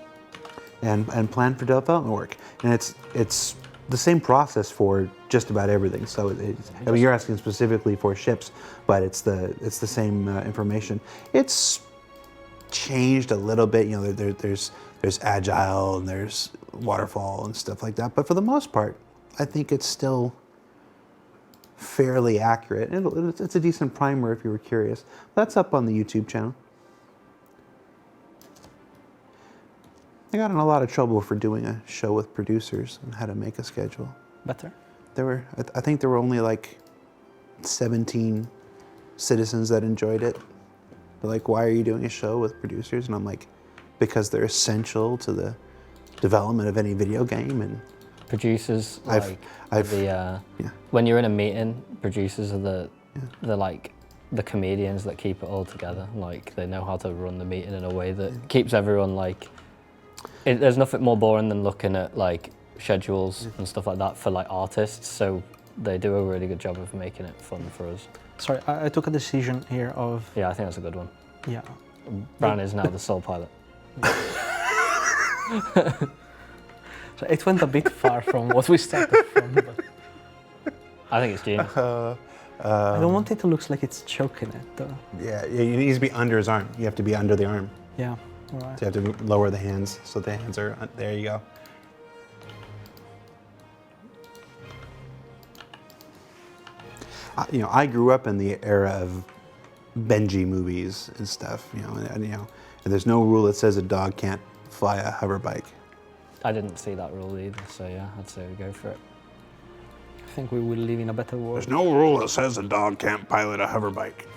and plan for development work, and it's the same process for just about everything. So I mean, you're asking specifically for ships, but it's the same information. It's changed a little bit. You know, there's agile and there's waterfall and stuff like that, but for the most part, I think it's still fairly accurate. It's a decent primer if you were curious. That's up on the YouTube channel. I got in a lot of trouble for doing a show with producers and how to make a schedule. Better. I think there were only like 17 citizens that enjoyed it. They're like, why are you doing a show with producers? And I'm like, because they're essential to the development of any video game. And Producers, I've- yeah. when you're in a meeting, producers are the like the comedians that keep it all together. Like they know how to run the meeting in a way that keeps everyone like. There's nothing more boring than looking at like schedules and stuff like that for like artists. So they do a really good job of making it fun for us. Sorry, I took a decision here of, Yeah, I think that's a good one. yeah. Bran is now the sole pilot. So it went a bit far from what we started from, but I think it's genius. I don't want it to look like it's choking it, though. Yeah, it needs to be under his arm. You have to be under the arm. Yeah, all right. So you have to lower the hands so the hands are, there you go. You know, I grew up in the era of Benji movies and stuff, you know, and there's no rule that says a dog can't fly a hover bike. I didn't see that rule either, so yeah, I'd say we go for it. I think we will live in a better world. There's no rule that says a dog can't pilot a hover bike.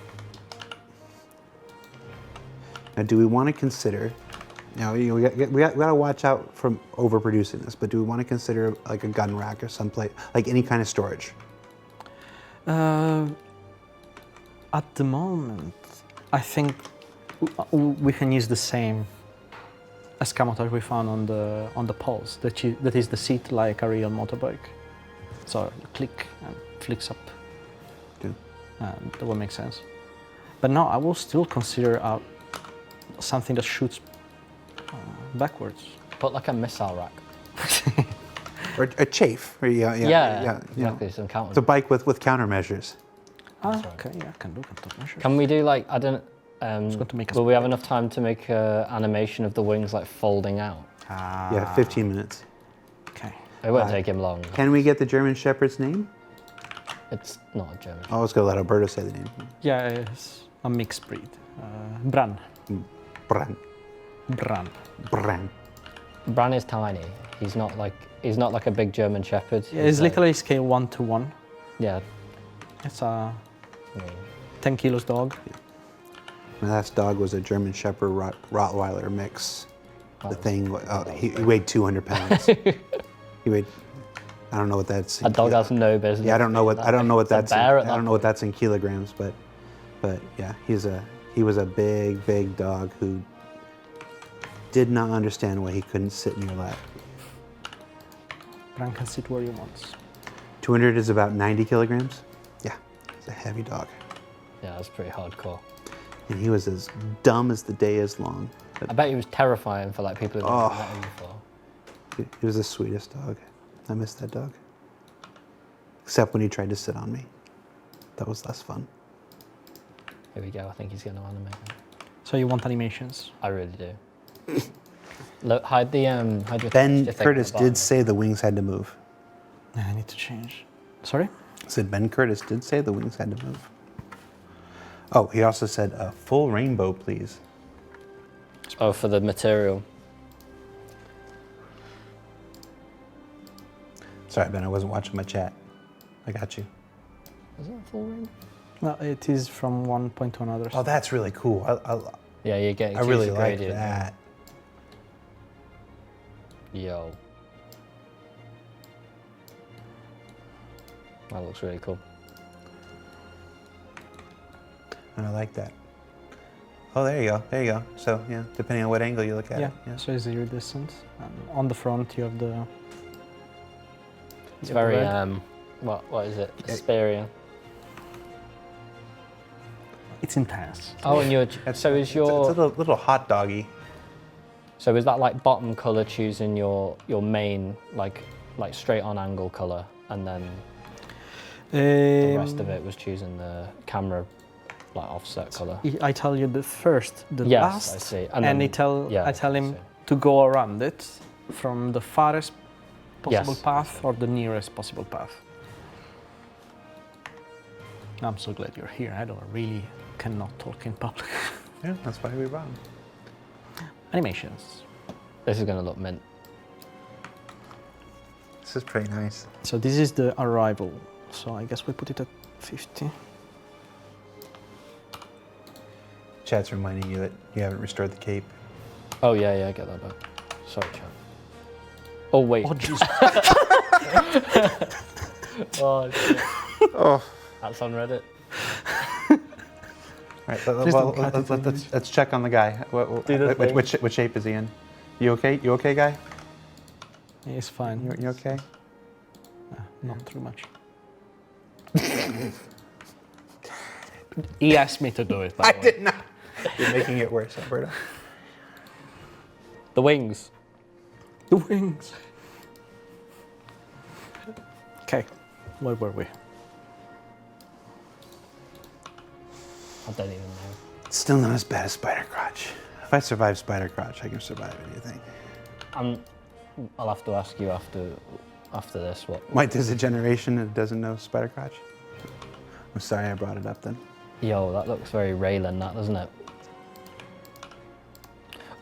Now, do we want to consider, we got to watch out from overproducing this, but do we want to consider like a gun rack or someplace, like any kind of storage? At the moment, I think we can use the same escamotage we found on the poles. That is the seat like a real motorbike. So you click and flicks up. Good. That would make sense. But no, I will still consider something that shoots backwards. Put like a missile rack. Or a chafe? Or, Exactly, some counter. It's a bike with countermeasures. Okay, yeah, I can look at top measures. Can we do like, I don't, going to make us will we have enough time to make an animation of the wings like folding out? Yeah, 15 minutes. It won't take him long. Can we get the German Shepherd's name? It's not a German. I was going to let Alberto say the name. Yeah, it's a mixed breed. Bran. Bran. Bran. Bran. Bran is tiny. He's not like a big German Shepherd. Yeah, it's like, literally scale 1 to 1. Yeah. It's a I mean, 10 kilos dog. My last dog was a German Shepherd Rottweiler mix. The thing, he weighed 200 pounds. He weighed, I don't know what that's. a dog has no business. Yeah, I don't know what that's. I don't know what that's in kilograms, but yeah, he was a big dog who did not understand why he couldn't sit in your lap. Bran can sit where he wants. 200 is about 90 kilograms. Yeah, it's a heavy dog. Yeah, that's pretty hardcore. And he was as dumb as the day is long. I bet he was terrifying for like people who never met him before. He was the sweetest dog. I miss that dog. Except when he tried to sit on me. That was less fun. Here we go. I think he's going to animate it. So you want animations? I really do. Look, hide your Ben your thing Curtis at the bottom. did say the wings had to move. I need to change. Sorry? I said Ben Curtis did say the wings had to move. Oh, he also said a full rainbow, please. Oh, for the material. Sorry, Ben, I wasn't watching my chat. I got you. Is it a full ring? No, it is from one point to another. Oh, that's really cool. Yeah, you're getting. I really juicy like gradient. that. Yo. That looks really cool. And I like that. Oh, there you go. There you go. So, yeah, depending on what angle you look at it. Yeah. So it's zero distance. And on the front you have the... It's very, what is it? Asperia. It's intense. Oh, and so is your... It's a little hot doggy. So is that like bottom color choosing your main, like straight on angle color, and then the rest of it was choosing the camera like offset color? I tell you the first, the Yes, last, I see. And then, I tell him to go around it from the farthest possible path or the nearest possible path. I'm so glad you're here. I don't really cannot talk in public. Yeah, that's why we run. Animations. This is gonna look mint. This is pretty nice. So this is the arrival. So I guess we put it at 50. Chat's reminding you that you haven't restored the cape. Oh yeah, I get that back. Sorry, chat. Oh wait. Oh jeez. Oh shit. Oh. That's on Reddit. All right, let's check on the guy. What shape is he in? You okay? You okay, guy? It's fine. You okay? Not too much. He asked me to do it, by the way. did not. You're making it worse, Alberto. The wings. The wings. Okay, where were we? I don't even know. Still not as bad as spider crotch. If I survive spider crotch, I can survive anything. I'll have to ask you after this what. Wait, there's a generation that doesn't know spider crotch? I'm sorry I brought it up then. Yo, that looks very Raylan, that doesn't it?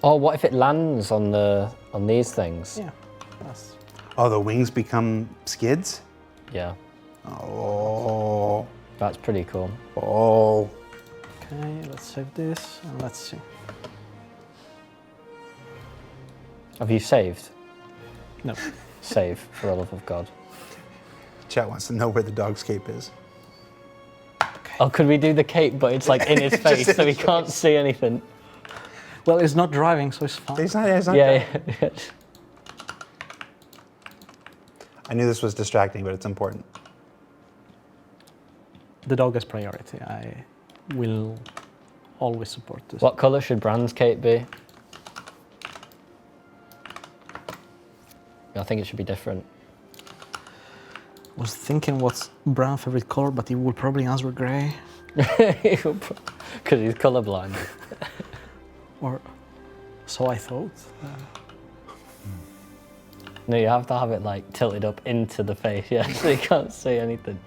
Oh, what if it lands on these things? Yeah, that's... Oh, the wings become skids? Yeah. Oh. That's pretty cool. Oh. Okay, let's save this and let's see. Have you saved? No. Save, for the love of God. Chat wants to know where the dog's cape is. Oh, could we do the cape, but it's like in his face, so he can't see anything? Well, it's not driving, so it's fine. It's not Yeah. I knew this was distracting, but it's important. The dog is priority. I will always support this. What colour should Bran's cape be? I think it should be different. Was thinking what's Bran's favorite color, but he will probably answer gray. Because he's colourblind. Or so I thought. No, you have to have it like tilted up into the face, yeah, so you can't see anything.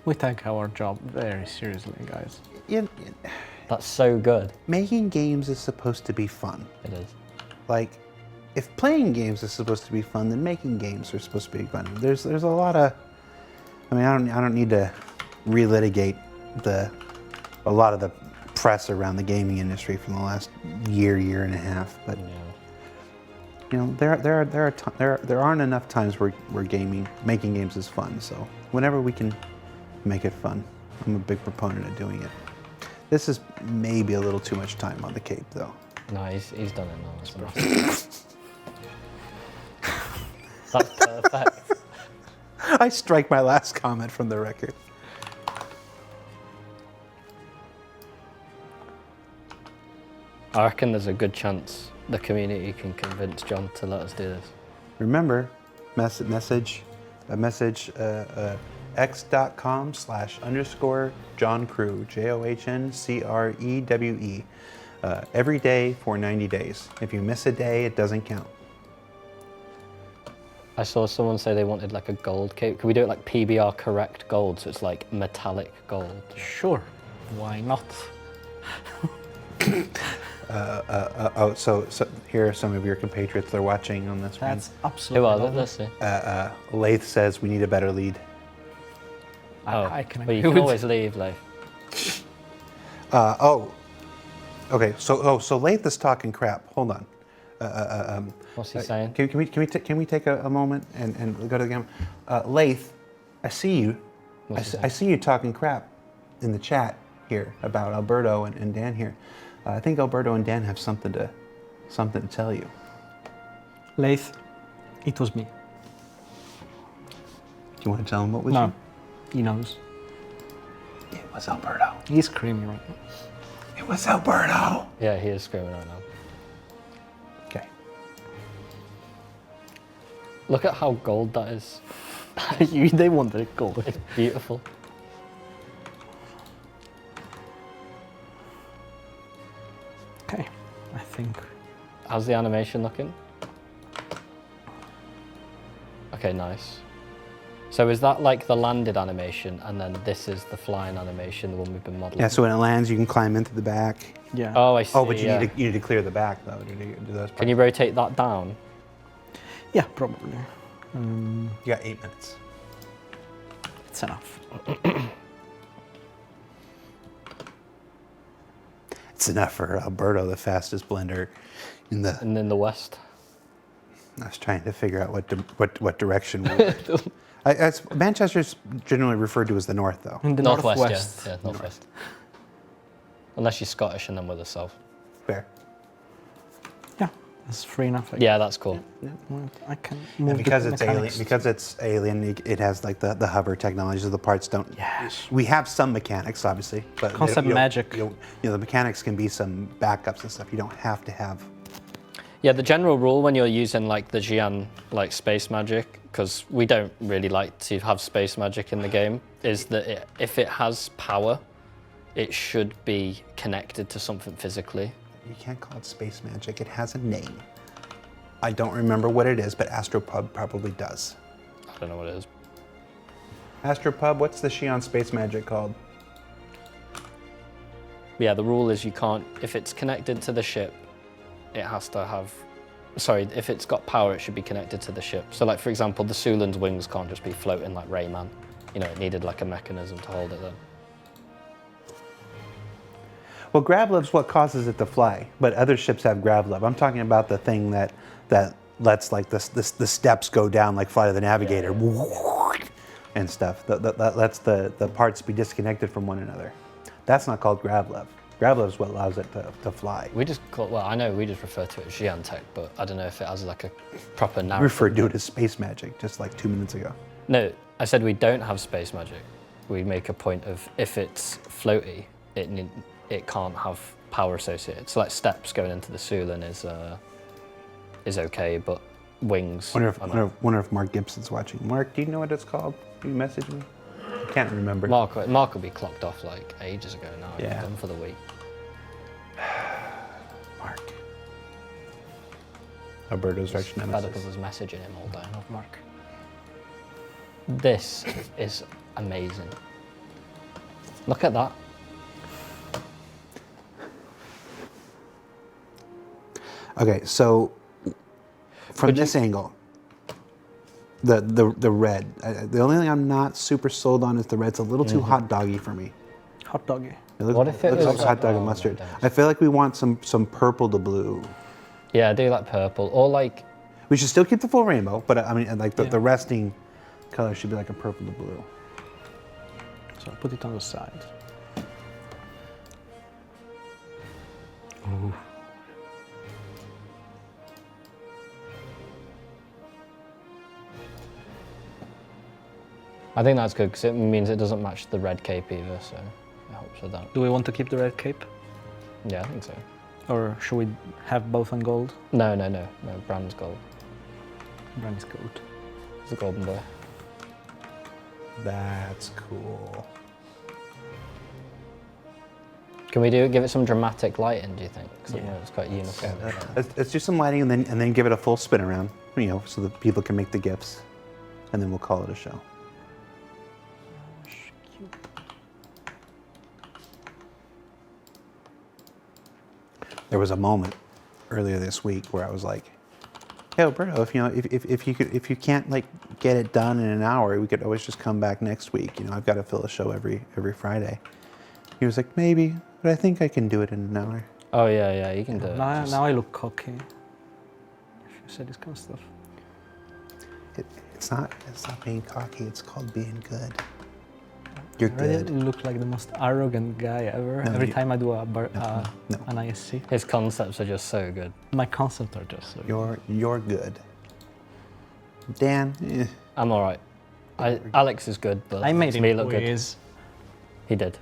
We take our job very seriously, guys. That's so good. Making games is supposed to be fun. It is. Like, if playing games is supposed to be fun, then making games are supposed to be fun. There's a lot of, I mean, I don't need to relitigate a lot of the press around the gaming industry from the last year and a half, but Yeah. you know, there aren't enough times where making games is fun. So whenever we can make it fun, I'm a big proponent of doing it. This is maybe a little too much time on the Cape, though. No, he's done it now. That's enough. That's perfect. I strike my last comment from the record. I reckon there's a good chance the community can convince John to let us do this. Remember, message x.com/_John Crew, JOHNCREWE, every day for 90 days. If you miss a day, it doesn't count. I saw someone say they wanted like a gold cape. Could we do it like PBR correct gold, so it's like metallic gold? Sure, why not? So here are some of your compatriots they're watching on this That's Who absolutely are they? lovely. Let's see. Lath says we need a better lead. I can Well, you agree can with always leave, like. Okay. So Lath is talking crap. Hold on. What's he saying? Can we take a moment and go to the game? Lath, I see you. What's he I see you talking crap in the chat here about Alberto and Dan here. I think Alberto and Dan have something to tell you. Lath, it was me. Do you want to tell them what was No, you? he knows. It was Alberto. He's screaming right now. It was Alberto. Yeah, he is screaming right now. Okay. Look at how gold that is. They wanted it gold. It's beautiful. Okay, I think. How's the animation looking? Okay, nice. So is that like the landed animation, and then this is the flying animation, the one we've been modeling? Yeah. So when it lands, you can climb into the back. Yeah. Oh, I see. Oh, but you yeah. need to clear the back though. You need to do those Can you rotate that down? Yeah, probably. You got 8 minutes. It's enough. It's enough for Alberto, the fastest blender in the. And in the west. I was trying to figure out what direction. Manchester's generally referred to as the north, though. In the Northwest, northwest. yeah, northwest. Unless you're Scottish and then we're the south. Fair. Yeah, that's free enough. Yeah, that's cool. Well, I can move And because the it's alien, mechanics. it has like the hover technology, so the parts don't. Yes. We have some mechanics, obviously, but they Concept don't- magic. the mechanics can be some backups and stuff. You don't have to have. Yeah, the general rule when you're using like the Xi'an like space magic, because we don't really like to have space magic in the game, is that if it has power, it should be connected to something physically. You can't call it space magic. It has a name. I don't remember what it is, but Astropub probably does. I don't know what it is. Astropub, what's the Xi'an space magic called? Yeah, the rule is you can't, if it's connected to the ship, it has to have, sorry, if it's got power, it should be connected to the ship. So like, for example, the Sulan's wings can't just be floating like Rayman. You know, it needed like a mechanism to hold it then. Well, Gravlev's what causes it to fly, but other ships have Gravlev. I'm talking about the thing that lets like the steps go down like Flight of the Navigator and stuff. That lets the parts be disconnected from one another. That's not called Gravlev. Gravlev is what allows it to fly. We just call, well, I know we just refer to it as Xi'an tech, but I don't know if it has like a proper We narrative. referred to it as space magic just like 2 minutes ago. No, I said we don't have space magic. We make a point of if it's floaty, it can't have power associated. So like steps going into the Sulan is okay, but wings. Wonder if Mark Gibson's watching. Mark, do you know what it's called? Can you message me? I can't remember. Mark will be clocked off like ages ago now. Yeah. Done for the week. Mark. Alberto's arch Fed up nemesis. of us messaging him all day. Of Mark. This is amazing. Look at that. Okay, so from Would you- this angle, the red. The only thing I'm not super sold on is the red's a little too hot doggy for me. Hot doggy. It looks, What if it looks was- like hot dog and oh, no, mustard. don't. I feel like we want some purple to blue. Yeah, I do like purple. Or like, We should still keep the full rainbow, but I mean, like the Yeah. resting color should be like a purple to blue. So I'll put it on the side. I think that's good because it means it doesn't match the red cape either, so it helps with that. Do we want to keep the red cape? Yeah, I think so. Or should we have both on gold? No, Brand's gold. Brand's gold. He's a golden boy. That's cool. Can we give it some dramatic lighting, do you think? Because Yeah. it's quite uniform. Let's do some lighting and then give it a full spin around, you know, so that people can make the gifts, and then we'll call it a show. There was a moment earlier this week where I was like, "Hey, Alberto, if you can't like get it done in an hour, we could always just come back next week. You know, I've got to fill a show every Friday." He was like, "Maybe, but I think I can do it in an hour." Oh, yeah, you can do it. Now I look cocky. If you say this kind of stuff. It's not being cocky. It's called being good. You're I really good. look like the most arrogant guy ever. No, Every you- time I do no. an ISC, His concepts are just so good. my concepts are just so good. You're good. Dan, I'm all right. Alex is good, but I made makes him me look good. quiz. He did.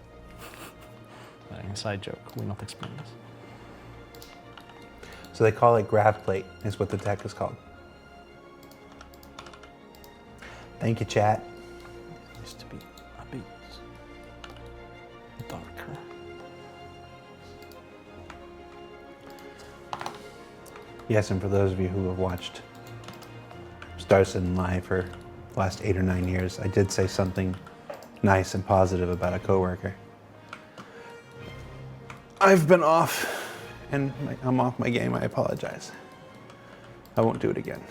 Inside joke. We're not explaining this. So they call it grav plate, is what the tech is called. Thank you, chat. Used to be a bit darker. Yes, and for those of you who have watched Star Citizen Live for the last 8 or 9 years, I did say something nice and positive about a coworker. I've been off, and I'm off my game. I apologize. I won't do it again.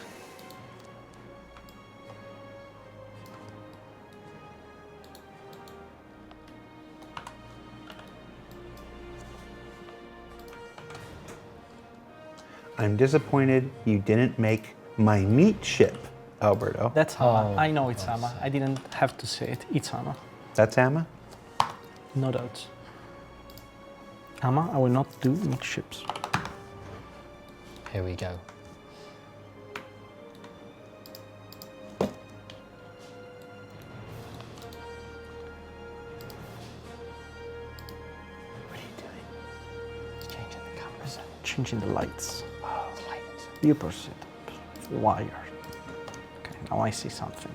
I'm disappointed you didn't make my meat ship, Alberto. That's Hama. Oh, I know it's Hama. I didn't have to say it. It's Hama. That's Amma? No doubt. Hama, I will not do meat ships. Here we go. What are you doing? Changing the cameras. Changing the lights. Oh, lights. Viewer setup. Wire. Okay, now I see something.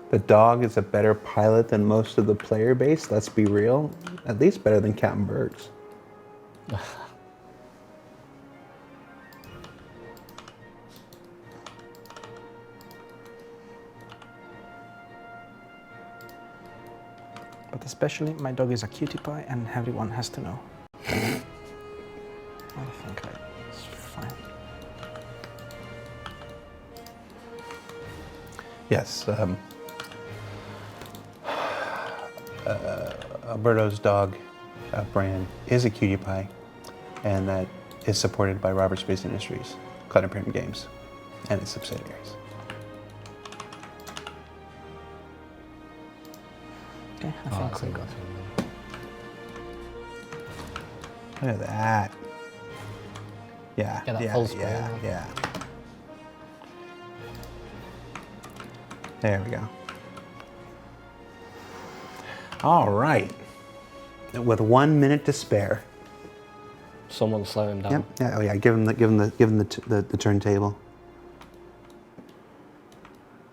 The dog is a better pilot than most of the player base, let's be real. At least better than Captain Bergs. But especially, my dog is a cutie pie and everyone has to know. I think it's fine. Yes, Alberto's dog brand is a cutie pie, and that is supported by Robert Space Industries, Cloud Imperium Games, and its subsidiaries. Okay, I Oh, think we're good. Look at that. Yeah, Get that yeah, full screen. yeah. There we go. All right. With 1 minute to spare. Someone slow him down. Yep. Yeah. Oh yeah. Give him the turntable.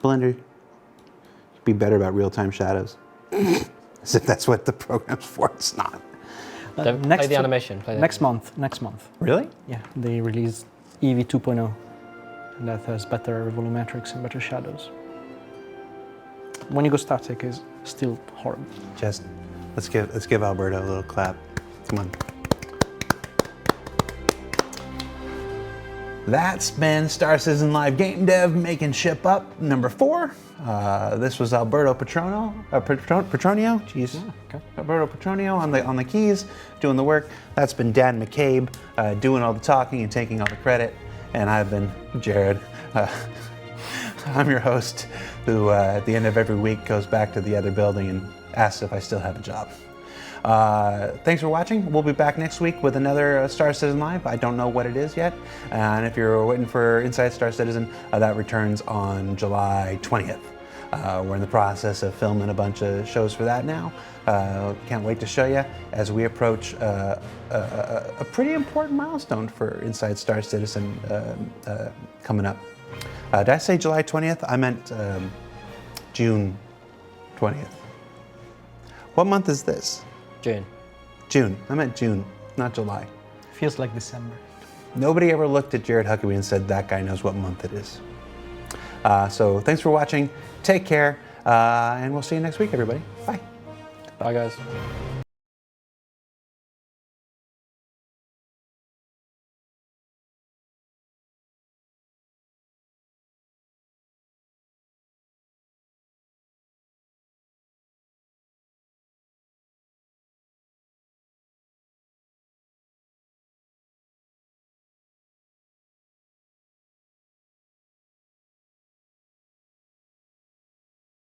Blender. Be better about real-time shadows. As if that's what the program's for. It's not. Don't play the animation. Play the Next month. Next month. Really? Yeah, they released EV 2.0, and that has better volumetrics and better shadows. When you go static, is still horrible. Just let's give Alberto a little clap. Come on. That's been Star Citizen Live Game Dev making ship up number 4. This was Alberto Petronio. Jeez. Yeah, okay. Alberto Petronio on the keys, doing the work. That's been Dan McCabe doing all the talking and taking all the credit. And I've been Jared. I'm your host, who at the end of every week goes back to the other building and asks if I still have a job. Thanks for watching. We'll be back next week with another Star Citizen Live. I don't know what it is yet. And if you're waiting for Inside Star Citizen, that returns on July 20th. We're in the process of filming a bunch of shows for that now. Can't wait to show you as we approach a pretty important milestone for Inside Star Citizen coming up. Did I say July 20th? I meant June 20th. What month is this? June. June. I meant June, not July. Feels like December. Nobody ever looked at Jared Huckabee and said, that guy knows what month it is. So thanks for watching. Take care. And we'll see you next week, everybody. Bye. Bye, guys.